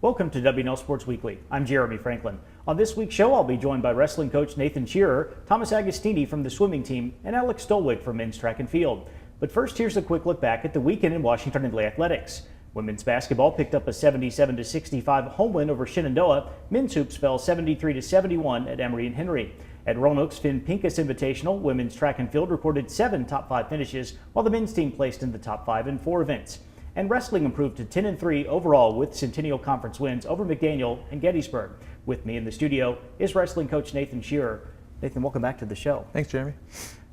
Welcome to WNL Sports Weekly. I'm Jeremy Franklin. On this week's show, I'll be joined by wrestling coach Nathan Shearer, Thomas Agostini from the swimming team, and Alex Dolwick from men's track and field. But first, here's a quick look back at the weekend in Washington and Lee athletics. Women's basketball picked up a 77-65 home win over Shenandoah. Men's hoops fell 73-71 at Emory and Henry. At Roanoke's Finn Pincus Invitational, women's track and field recorded 7 top 5 finishes, while the men's team placed in the top 5 in 4 events. And wrestling improved to 10-3 overall with Centennial Conference wins over McDaniel and Gettysburg. With me in the studio is wrestling coach Nathan Shearer. Nathan, welcome back to the show. Thanks, Jeremy.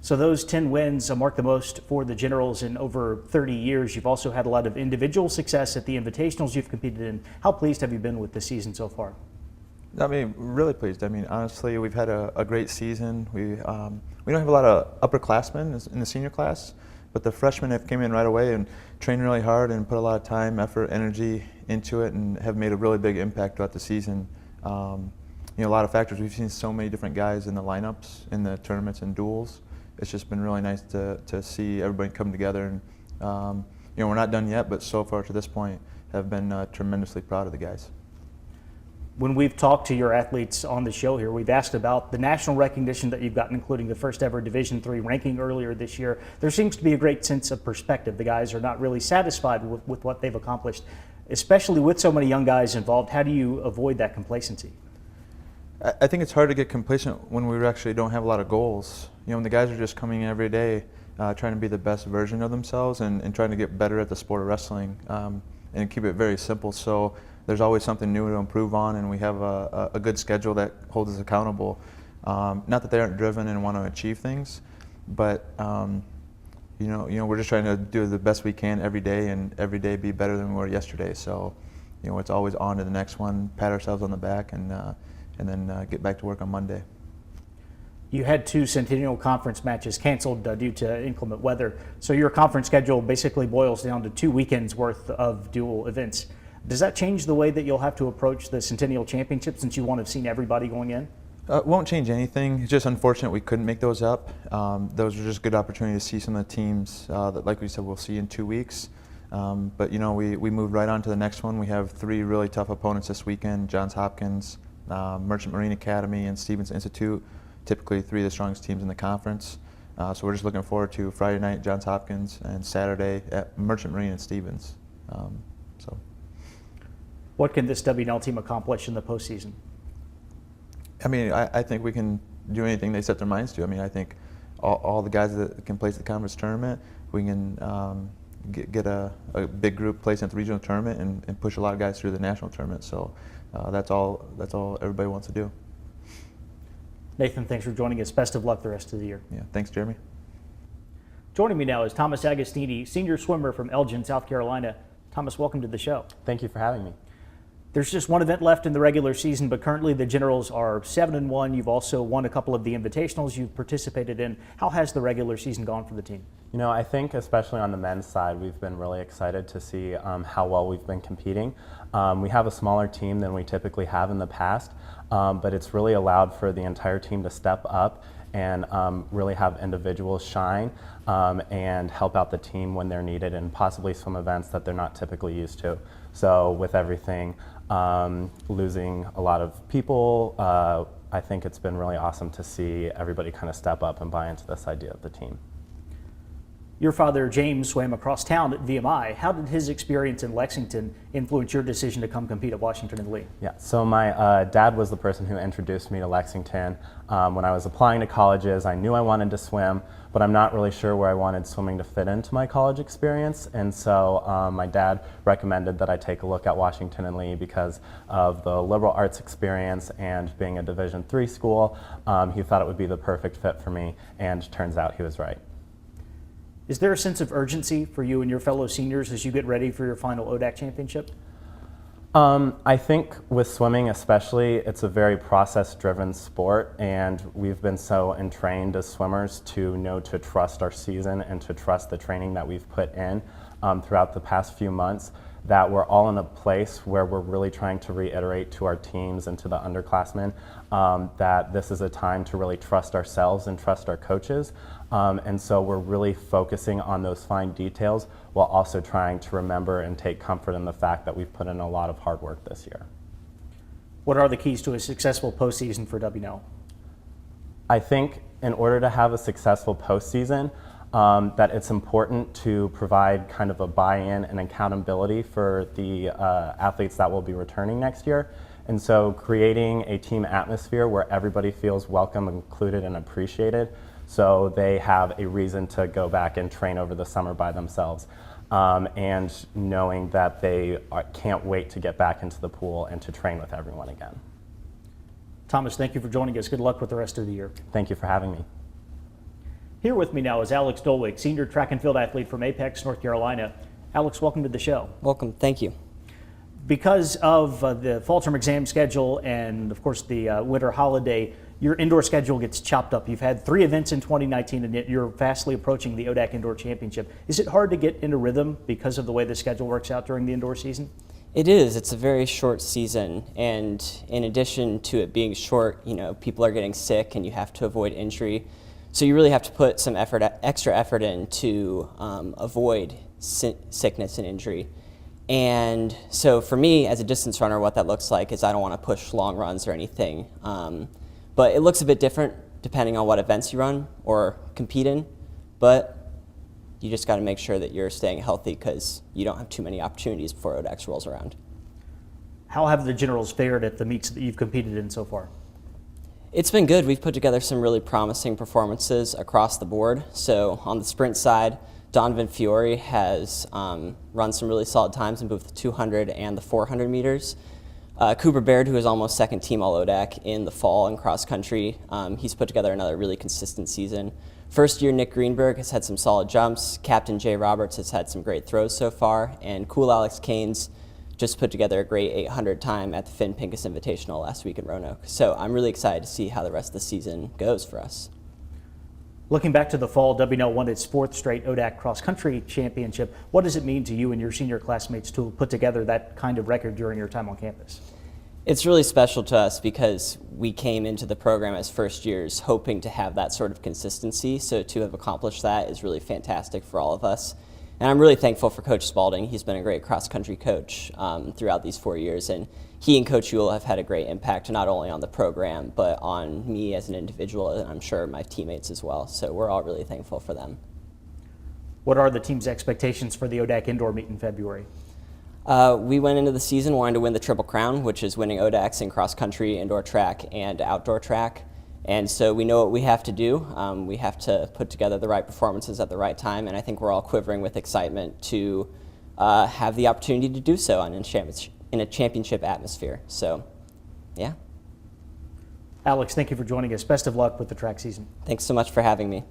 So those 10 wins mark the most for the Generals in over 30 years. You've also had a lot of individual success at the invitationals you've competed in. How pleased have you been with the season so far? I mean, really pleased. I mean, honestly, we've had a great season. We don't have a lot of upperclassmen in the senior class, but the freshmen have came in right away and trained really hard and put a lot of time, effort, energy into it, and have made a really big impact throughout the season. A lot of factors. We've seen so many different guys in the lineups, in the tournaments and duels. It's just been really nice to see everybody come together. And we're not done yet, but so far to this point, have been tremendously proud of the guys. When we've talked to your athletes on the show here, we've asked about the national recognition that you've gotten, including the first ever Division III ranking earlier this year. There seems to be a great sense of perspective. The guys are not really satisfied with what they've accomplished, especially with so many young guys involved. How do you avoid that complacency? I think it's hard to get complacent when we actually don't have a lot of goals. When the guys are just coming in every day, trying to be the best version of themselves and trying to get better at the sport of wrestling, and keep it very simple. So there's always something new to improve on, and we have a good schedule that holds us accountable. Not that they aren't driven and want to achieve things, but we're just trying to do the best we can every day, and every day be better than we were yesterday. So it's always on to the next one, pat ourselves on the back, and then get back to work on Monday. You had 2 Centennial Conference matches canceled due to inclement weather, so your conference schedule basically boils down to 2 weekends worth of dual events. Does that change the way that you'll have to approach the Centennial Championship, since you want to have seen everybody going in? It won't change anything. It's just unfortunate we couldn't make those up. Those are just good opportunities to see some of the teams that, like we said, we'll see in 2 weeks. But we moved right on to the next one. We have 3 really tough opponents this weekend: Johns Hopkins, Merchant Marine Academy, and Stevens Institute. Typically 3 of the strongest teams in the conference. So we're just looking forward to Friday night Johns Hopkins and Saturday at Merchant Marine and Stevens. What can this WNL team accomplish in the postseason? I mean, I think we can do anything they set their minds to. I mean, I think all the guys that can place the conference tournament, we can get a big group placed at the regional tournament and push a lot of guys through the national tournament. So that's all everybody wants to do. Nathan, thanks for joining us. Best of luck the rest of the year. Yeah, thanks, Jeremy. Joining me now is Thomas Agostini, senior swimmer from Elgin, South Carolina. Thomas, welcome to the show. Thank you for having me. There's just one event left in the regular season, but currently the Generals are 7-1. You've also won a couple of the invitationals you've participated in. How has the regular season gone for the team? I think especially on the men's side, we've been really excited to see how well we've been competing. We have a smaller team than we typically have in the past, but it's really allowed for the entire team to step up and really have individuals shine and help out the team when they're needed, and possibly some events that they're not typically used to. So with everything, losing a lot of people, I think it's been really awesome to see everybody kind of step up and buy into this idea of the team. Your father, James, swam across town at VMI. How did his experience in Lexington influence your decision to come compete at Washington and Lee? Yeah, so my dad was the person who introduced me to Lexington. When I was applying to colleges, I knew I wanted to swim, but I'm not really sure where I wanted swimming to fit into my college experience. And so my dad recommended that I take a look at Washington and Lee because of the liberal arts experience and being a Division III school. He thought it would be the perfect fit for me, and turns out he was right. Is there a sense of urgency for you and your fellow seniors as you get ready for your final ODAC championship? I think with swimming especially, it's a very process-driven sport, and we've been so entrained as swimmers to know to trust our season and to trust the training that we've put in throughout the past few months, that we're all in a place where we're really trying to reiterate to our teams and to the underclassmen that this is a time to really trust ourselves and trust our coaches. And so we're really focusing on those fine details while also trying to remember and take comfort in the fact that we've put in a lot of hard work this year. What are the keys to a successful postseason for WNL? I think in order to have a successful postseason, that it's important to provide kind of a buy-in and accountability for the athletes that will be returning next year. And so creating a team atmosphere where everybody feels welcome, included, and appreciated, so they have a reason to go back and train over the summer by themselves. And knowing that they can't wait to get back into the pool and to train with everyone again. Thomas, thank you for joining us. Good luck with the rest of the year. Thank you for having me. Here with me now is Alex Dolwick, senior track and field athlete from Apex, North Carolina. Alex, welcome to the show. Welcome. Thank you. Because of the fall term exam schedule and, of course, the winter holiday, your indoor schedule gets chopped up. You've had 3 events in 2019, and yet you're fastly approaching the ODAC Indoor Championship. Is it hard to get into rhythm because of the way the schedule works out during the indoor season? It is. It's a very short season, and in addition to it being short, people are getting sick, and you have to avoid injury. So you really have to put some extra effort in to avoid sickness and injury. And so for me, as a distance runner, what that looks like is I don't want to push long runs or anything. But it looks a bit different depending on what events you run or compete in. But you just got to make sure that you're staying healthy because you don't have too many opportunities before ODAX rolls around. How have the generals fared at the meets that you've competed in so far? It's been good. We've put together some really promising performances across the board. So on the sprint side, Donovan Fiore has run some really solid times in both the 200 and the 400 meters. Cooper Baird, who is almost second team All-ODAC in the fall in cross country, he's put together another really consistent season. First year Nick Greenberg has had some solid jumps. Captain Jay Roberts has had some great throws so far. And cool Alex Caines just put together a great 800 time at the Finn Pincus Invitational last week in Roanoke. So I'm really excited to see how the rest of the season goes for us. Looking back to the fall, WNL won its 4th straight ODAC Cross Country Championship. What does it mean to you and your senior classmates to put together that kind of record during your time on campus? It's really special to us because we came into the program as first years hoping to have that sort of consistency. So to have accomplished that is really fantastic for all of us. And I'm really thankful for Coach Spalding. He's been a great cross-country coach throughout these 4 years. And he and Coach Ewell have had a great impact not only on the program, but on me as an individual, and I'm sure my teammates as well. So we're all really thankful for them. What are the team's expectations for the ODAC Indoor meet in February? We went into the season wanting to win the Triple Crown, which is winning ODACs in cross-country, indoor track, and outdoor track. And so we know what we have to do. We have to put together the right performances at the right time, and I think we're all quivering with excitement to have the opportunity to do so in a championship atmosphere. So, yeah. Alex, thank you for joining us. Best of luck with the track season. Thanks so much for having me.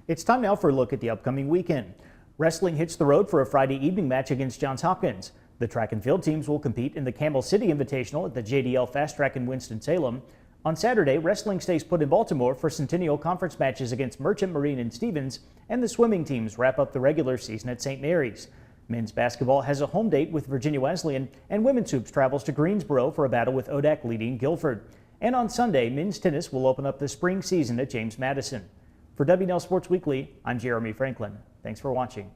It's time now for a look at the upcoming weekend. Wrestling hits the road for a Friday evening match against Johns Hopkins. The track and field teams will compete in the Camel City Invitational at the JDL Fast Track in Winston-Salem. On Saturday, wrestling stays put in Baltimore for Centennial Conference matches against Merchant Marine and Stevens, and the swimming teams wrap up the regular season at St. Mary's. Men's basketball has a home date with Virginia Wesleyan, and women's hoops travels to Greensboro for a battle with ODAC leading Guilford. And on Sunday, men's tennis will open up the spring season at James Madison. For WNL Sports Weekly, I'm Jeremy Franklin. Thanks for watching.